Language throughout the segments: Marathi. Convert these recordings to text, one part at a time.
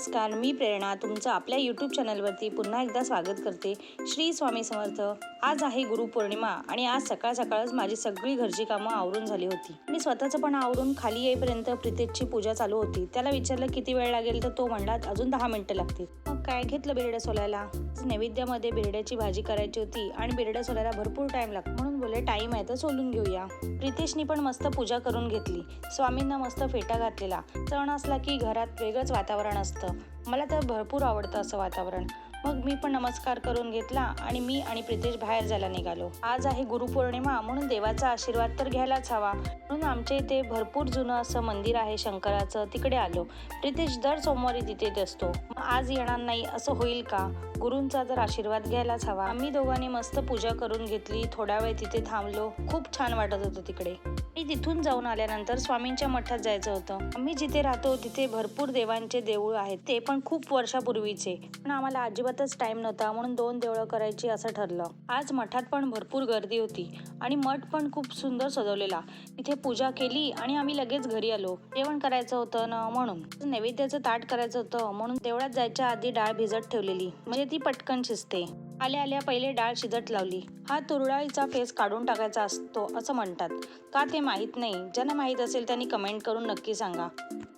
नमस्कार, मी प्रेरणा तुमचं आपल्या यूट्यूब चॅनलवरती पुन्हा एकदा स्वागत करते। श्री स्वामी समर्थ। आज आहे गुरुपौर्णिमा आणि आज सकाळ सकाळच माझी सगळी घरची कामं आवरून झाली होती आणि स्वतःचं पण आवरून खाली येईपर्यंत प्रीतेशची पूजा चालू होती। त्याला विचारलं किती वेळ लागेल तर तो म्हणला अजून 10 मिनिटं लागतील। मग काय घेतलं बिरडं सोलायला। नैवेद्यामध्ये बिरड्याची भाजी करायची होती आणि बिरडं सोलायला भरपूर टाइम लागतो म्हणून बोले टाइम आहे तर सोलून घेऊया। प्रीतेशनी पण मस्त पूजा करून घेतली। स्वामींना मस्त फेटा घातलेला। सण असला की घरात वेगळंच वातावरण असतं। मला तर भरपूर आवडतं असं वातावरण। मग मी पण नमस्कार करून घेतला आणि मी आणि प्रीतेश बाहेर जायला निघालो। आज आहे गुरुपौर्णिमा म्हणून देवाचा आशीर्वाद तर घ्यायलाच हवा म्हणून आमच्या इथे भरपूर जुनं असं मंदिर आहे शंकराचं, तिकडे आलो। प्रीतेश दर सोमवारी तिथे असतो, आज येणार नाही असं होईल का? गुरूंचा तर आशीर्वाद घ्यायलाच हवा। आम्ही दोघांनी मस्त पूजा करून घेतली, थोडा वेळ तिथे थांबलो, खूप छान वाटत होतं तिकडे। मी तिथून जाऊन आल्यानंतर स्वामींच्या मठात जायचं होतं। आम्ही जिथे राहतो तिथे भरपूर देवांचे देऊळ आहेत, ते पण खूप वर्षापूर्वीचे, पण आम्हाला अजिबातच टाइम नव्हता म्हणून 2 देवळं करायची असं ठरलं। आज मठात पण भरपूर गर्दी होती आणि मठ पण खूप सुंदर सजवलेला। तिथे पूजा केली आणि आम्ही लगेच घरी आलो। जेवण करायचं होतं ना म्हणून नैवेद्याचं ताट करायचं होतं म्हणून देवळात जायच्या आधी डाळ भिजत ठेवलेली, म्हणजे ती पटकन शिजते। आल्या आल्या पहिले डाळ शिजत लावली। हा तुरडाळीचा फेस काढून टाकायचा असतो असं म्हणतात, का ते माहीत नाही। ज्यांना माहीत असेल त्यांनी कमेंट करून नक्की सांगा।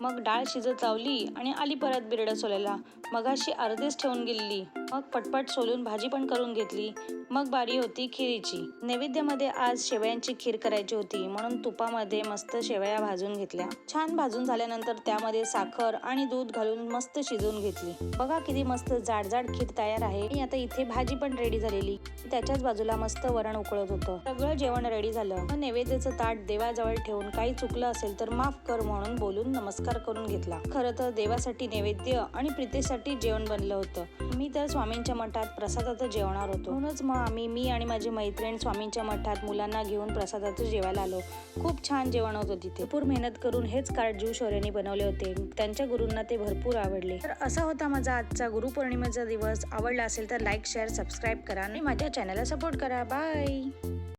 मग डाळ शिजत लावली आणि आली परत बिरडं सोलायला। मगाशी अर्धीच ठेवून गेलेली, मग पटपट सोलून भाजी पण करून घेतली। मग बारी होती खिरीची। नैवेद्यामध्ये आज शेवयांची खीर करायची होती म्हणून तुपामध्ये मस्त शेवया भाजून घेतल्या। छान भाजून झाल्यानंतर त्यामध्ये साखर आणि दूध घालून मस्त शिजवून घेतली। बघा किती मस्त जाडजाड खीर तयार आहे। आणि आता इथे भाजी पण रेडी झालेली, त्याच्याच बाजूला मस्त वरण उकळत होतं। सगळं जेवण रेडी झालं। मग नैवेद्याचं ताट देवाजवळ ठेवून काही चुकलं असेल तर माफ कर म्हणून बोलून नमस्कार करून घेतला। खरं तर देवासाठी नैवेद्य आणि प्रीतेशसाठी जेवण बनलं होतं। मी तर स्वामींच्या मठात प्रसादाचं जेवणार होतो, म्हणूनच मग मी आणि माझी मैत्रीण स्वामींच्या मठात मुलांना घेऊन प्रसादाचं जेवायला आलो। खूप छान जेवण होतं तिथे। भरपूर मेहनत करून हेच कार्ड जीव शौर्याने बनवले होते, त्यांच्या गुरूंना ते भरपूर आवडले। तर असा होता माझा आजचा गुरुपौर्णिमेचा दिवस। आवडला असेल तर लाईक, शेअर, सबस्क्राईब करा आणि माझ्या चॅनलला सपोर्ट करा। बाय।